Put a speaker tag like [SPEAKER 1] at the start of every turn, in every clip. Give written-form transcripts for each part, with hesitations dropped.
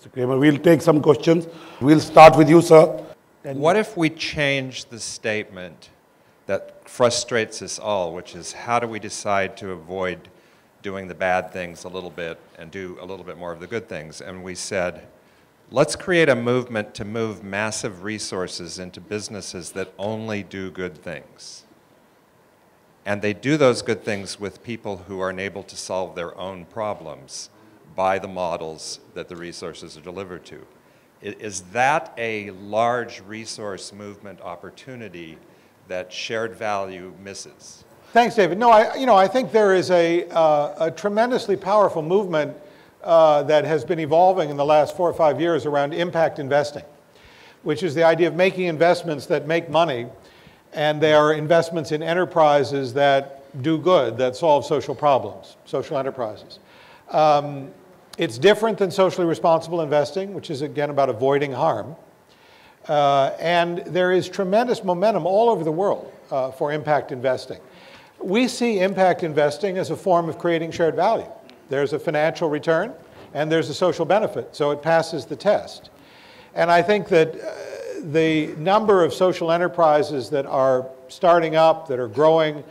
[SPEAKER 1] Mr. Kramer, we'll take some questions. We'll start with you, sir.
[SPEAKER 2] What if we change the statement that frustrates us all, which is how do we decide to avoid doing the bad things a little bit and do a little bit more of the good things? And we said, let's create a movement to move massive resources into businesses that only do good things. And they do those good things with people who are unable to solve their own problems by the models that the resources are delivered to. Is that a large resource movement opportunity that shared value misses?
[SPEAKER 3] Thanks, David. No, I think there is a tremendously powerful movement that has been evolving in the last 4 or 5 years around impact investing, which is the idea of making investments that make money, and they are investments in enterprises that do good, that solve social problems, social enterprises. It's different than socially responsible investing, which is, again, about avoiding harm. And there is tremendous momentum all over the world for impact investing. We see impact investing as a form of creating shared value. There's a financial return, and there's a social benefit, so it passes the test. And I think that the number of social enterprises that are starting up, that are growing,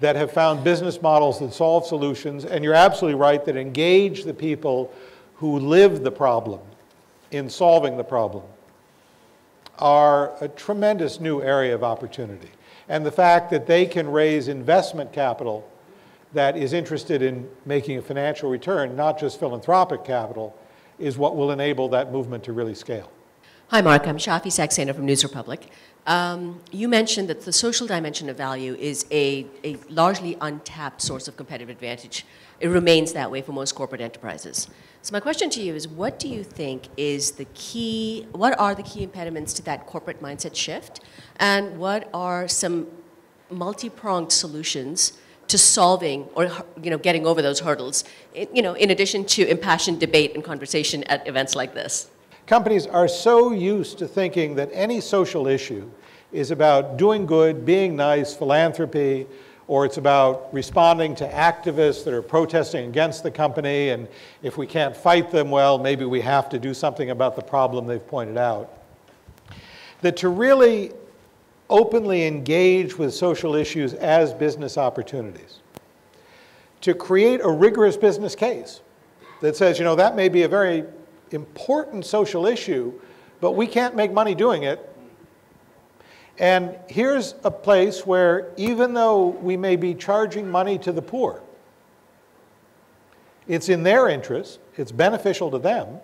[SPEAKER 3] that have found business models that solve solutions, and you're absolutely right, that engage the people who live the problem in solving the problem, are a tremendous new area of opportunity. And the fact that they can raise investment capital that is interested in making a financial return, not just philanthropic capital, is what will enable that movement to really scale.
[SPEAKER 4] Hi, Mark. I'm Shafi Saxena from News Republic. You mentioned that the social dimension of value is a largely untapped source of competitive advantage. It remains that way for most corporate enterprises. So my question to you is, what do you think is the key, what are the key impediments to that corporate mindset shift? And what are some multi-pronged solutions to solving or getting over those hurdles, in addition to impassioned debate and conversation at events like this?
[SPEAKER 3] Companies are so used to thinking that any social issue is about doing good, being nice, philanthropy, or it's about responding to activists that are protesting against the company, and if we can't fight them, well, maybe we have to do something about the problem they've pointed out. That to really openly engage with social issues as business opportunities, to create a rigorous business case that says, that may be a very important social issue, but we can't make money doing it. And here's a place where even though we may be charging money to the poor, it's in their interest, it's beneficial to them,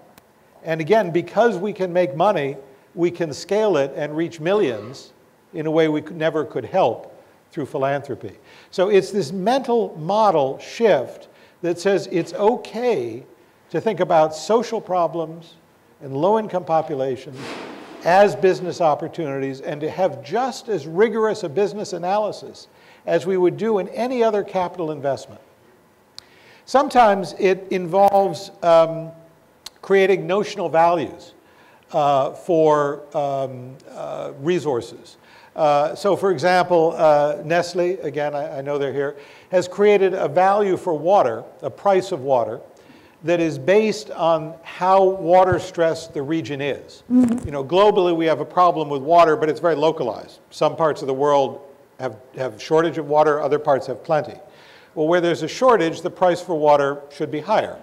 [SPEAKER 3] and again, because we can make money, we can scale it and reach millions in a way we never could help through philanthropy. So it's this mental model shift that says it's okay to think about social problems and low-income populations as business opportunities, and to have just as rigorous a business analysis as we would do in any other capital investment. Sometimes it involves creating notional values for resources. So for example, Nestle, again, I know they're here, has created a value for water, a price of water, that is based on how water stressed the region is. Globally we have a problem with water, but it's very localized. Some parts of the world have shortage of water, other parts have plenty. Well, where there's a shortage, the price for water should be higher.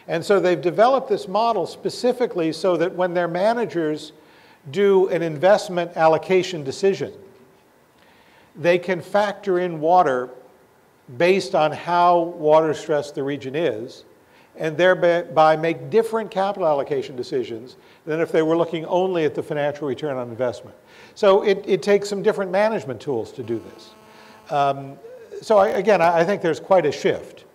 [SPEAKER 3] And so they've developed this model specifically so that when their managers do an investment allocation decision, they can factor in water based on how water stressed the region is, and thereby make different capital allocation decisions than if they were looking only at the financial return on investment. So it takes some different management tools to do this. I think there's quite a shift.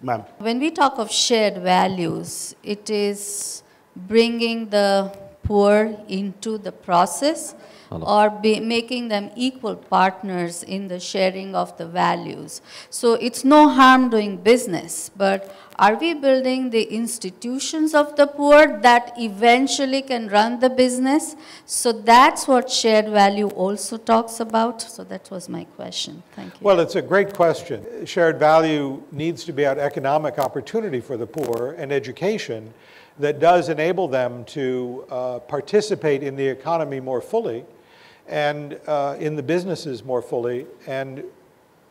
[SPEAKER 1] Ma'am.
[SPEAKER 5] When we talk of shared values, it is bringing the poor into the process or making them equal partners in the sharing of the values. So it's no harm doing business, but are we building the institutions of the poor that eventually can run the business? So that's what shared value also talks about. So that was my question. Thank you.
[SPEAKER 3] Well, it's a great question. Shared value needs to be about economic opportunity for the poor and education. that does enable them to participate in the economy more fully and in the businesses more fully and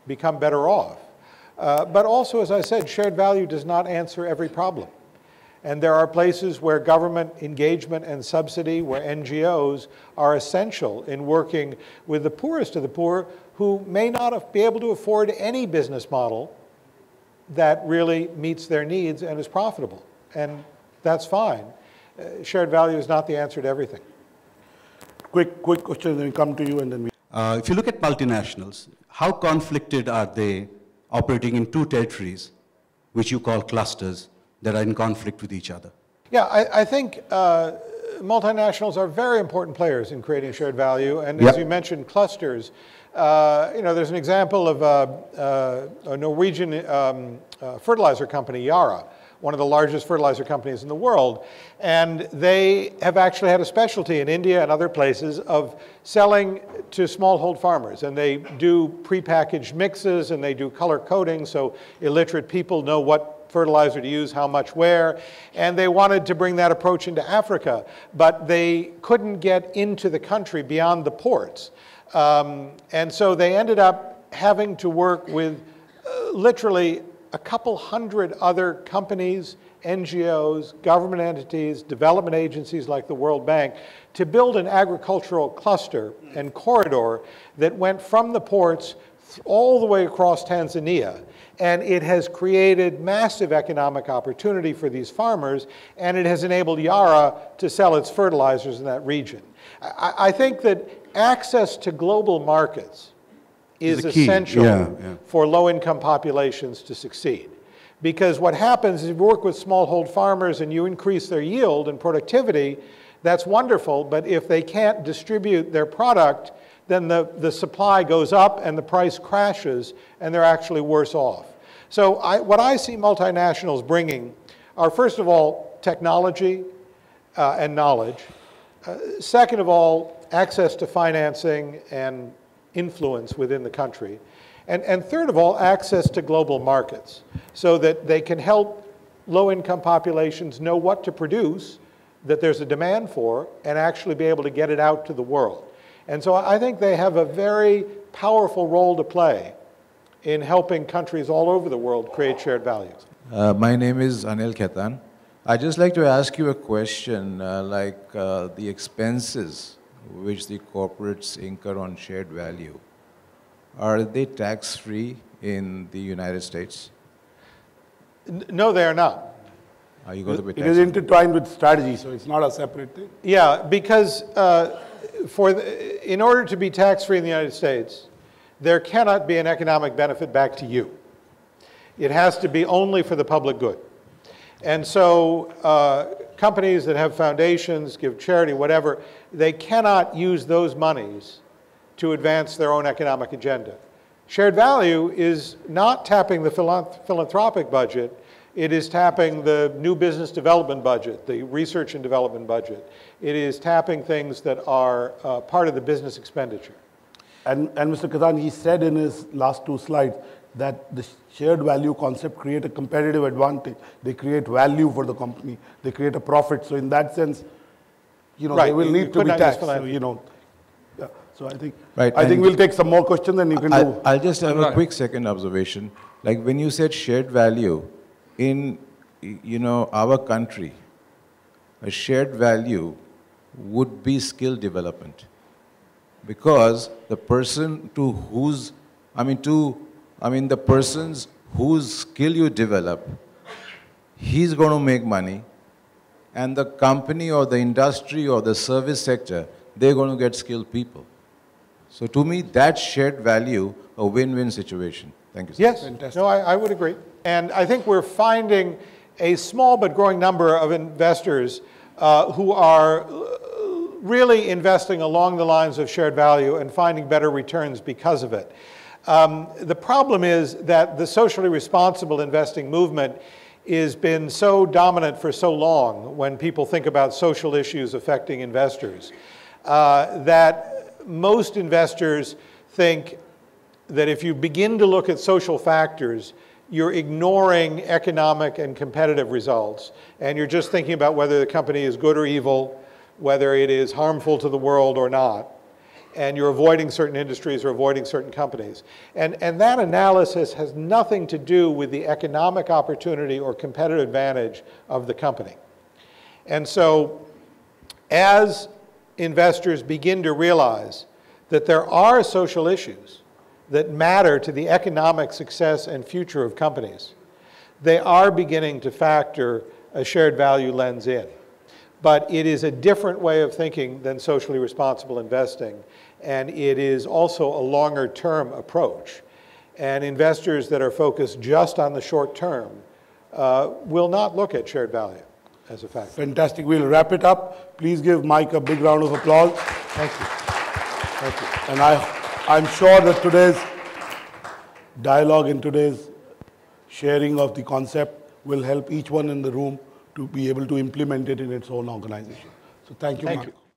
[SPEAKER 3] become better off. But also, as I said, shared value does not answer every problem. And there are places where government engagement and subsidy, where NGOs are essential in working with the poorest of the poor who may not be able to afford any business model that really meets their needs and is profitable. And that's fine. Shared value is not the answer to everything.
[SPEAKER 1] Quick question, then we come to you and then we...
[SPEAKER 6] If you look at multinationals, how conflicted are they operating in two territories, which you call clusters, that are in conflict with each other?
[SPEAKER 3] Yeah, I think multinationals are very important players in creating shared value. And as you mentioned, clusters. There's an example of a Norwegian fertilizer company, Yara, one of the largest fertilizer companies in the world. And they have actually had a specialty in India and other places of selling to smallhold farmers. And they do prepackaged mixes and they do color coding so illiterate people know what fertilizer to use, how much where, and they wanted to bring that approach into Africa, but they couldn't get into the country beyond the ports. And so they ended up having to work with literally a couple hundred other companies, NGOs, government entities, development agencies like the World Bank, to build an agricultural cluster and corridor that went from the ports all the way across Tanzania. And it has created massive economic opportunity for these farmers, and it has enabled Yara to sell its fertilizers in that region. I think that access to global markets is essential for low-income populations to succeed. Because what happens is you work with smallhold farmers and you increase their yield and productivity, that's wonderful, but if they can't distribute their product, then the supply goes up and the price crashes and they're actually worse off. So what I see multinationals bringing are, first of all, technology and knowledge. Second of all, access to financing and influence within the country. And third of all, access to global markets so that they can help low-income populations know what to produce that there's a demand for and actually be able to get it out to the world. And so I think they have a very powerful role to play in helping countries all over the world create shared values.
[SPEAKER 7] My name is Anil Khaitan. I'd just like to ask you a question, the expenses which the corporates incur on shared value, are they tax-free in the United States?
[SPEAKER 3] No, they are not.
[SPEAKER 7] Are you going to be
[SPEAKER 1] tax-free? It is intertwined with strategy, so it's not a separate thing.
[SPEAKER 3] Yeah, because in order to be tax-free in the United States, there cannot be an economic benefit back to you. It has to be only for the public good. And so companies that have foundations, give charity, whatever, they cannot use those monies to advance their own economic agenda. Shared value is not tapping the philanthropic budget. It is tapping the new business development budget, the research and development budget. It is tapping things that are part of the business expenditure.
[SPEAKER 1] And Mr. Khaitan, he said in his last two slides that the shared value concept create a competitive advantage. They create value for the company. They create a profit. So in that sense, they will need to be taxed. So, so I think I think we'll take some more questions and you can do.
[SPEAKER 7] I'll just have a quick second observation. Like when you said shared value, in our country, a shared value would be skill development, because the person the persons whose skill you develop, he's going to make money, and the company or the industry or the service sector, they're going to get skilled people. So to me, that's shared value, a win-win situation. Thank you, sir.
[SPEAKER 3] Yes, no, I would agree. And I think we're finding a small but growing number of investors who are really investing along the lines of shared value and finding better returns because of it. The problem is that the socially responsible investing movement has been so dominant for so long when people think about social issues affecting investors that most investors think that if you begin to look at social factors, you're ignoring economic and competitive results, and you're just thinking about whether the company is good or evil, whether it is harmful to the world or not, and you're avoiding certain industries or avoiding certain companies. And that analysis has nothing to do with the economic opportunity or competitive advantage of the company. And so, as investors begin to realize that there are social issues that matter to the economic success and future of companies, they are beginning to factor a shared value lens in. But it is a different way of thinking than socially responsible investing, and it is also a longer-term approach. And investors that are focused just on the short term will not look at shared value as a factor.
[SPEAKER 1] Fantastic. We'll wrap it up. Please give Mike a big round of applause.
[SPEAKER 3] Thank you. Thank you.
[SPEAKER 1] And I'm sure that today's dialogue and today's sharing of the concept will help each one in the room to be able to implement it in its own organization. So thank you, Mike.
[SPEAKER 3] Thank you.